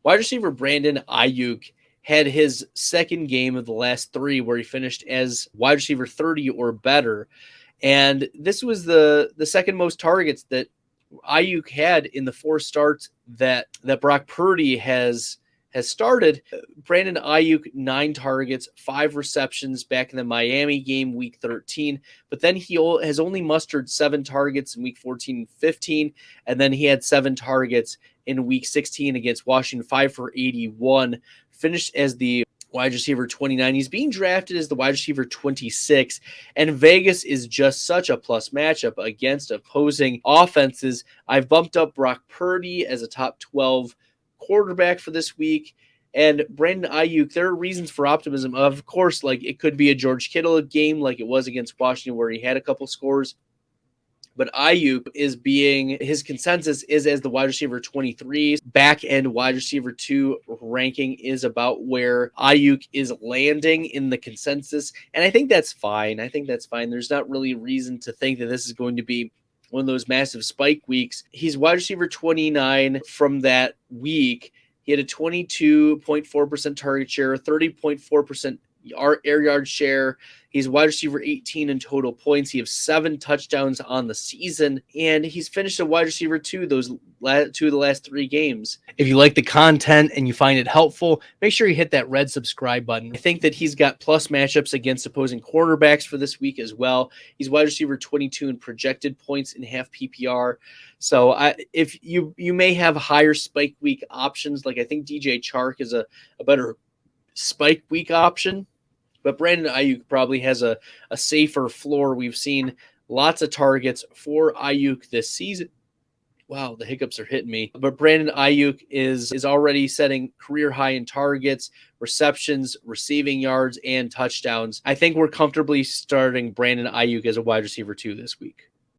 Wide receiver Brandon Aiyuk had his second game of the last 3 where he finished as wide receiver 30 or better. And this was the second most targets that Aiyuk had in the 4 starts that Brock Purdy has started. Brandon Aiyuk, 9 targets, 5 receptions back in the Miami game, week 13. But then he has only mustered 7 targets in week 14 and 15. And then he had 7 targets in week 16 against Washington, 5 for 81. Finished as the wide receiver 29. He's being drafted as the wide receiver 26. And Vegas is just such a plus matchup against opposing offenses. I've bumped up Brock Purdy as a top 12 quarterback for this week, and Brandon Aiyuk, there are reasons for optimism. Of course, like it could be a George Kittle game like it was against Washington where he had a couple scores, but Aiyuk his consensus is as the wide receiver 23. Back end wide receiver 2 ranking is about where Aiyuk is landing in the consensus, and I think that's fine. There's not really reason to think that this is going to be one of those massive spike weeks. He's wide receiver 29 from that week. He had a 22.4% target share, 30.4% air yard share. He's wide receiver 18 in total points. He has 7 touchdowns on the season, and he's finished a wide receiver 2 those 2 of the last 3 games. If you like the content and you find it helpful, make sure you hit that red subscribe button. I think that he's got plus matchups against opposing quarterbacks for this week as well. He's wide receiver 22 in projected points in half PPR. So if you may have higher spike week options, like I think DJ Chark is a better spike week option. But Brandon Aiyuk probably has a safer floor. We've seen lots of targets for Aiyuk this season. Wow, the hiccups are hitting me. But Brandon Aiyuk is already setting career high in targets, receptions, receiving yards, and touchdowns. I think we're comfortably starting Brandon Aiyuk as a wide receiver 2 this week.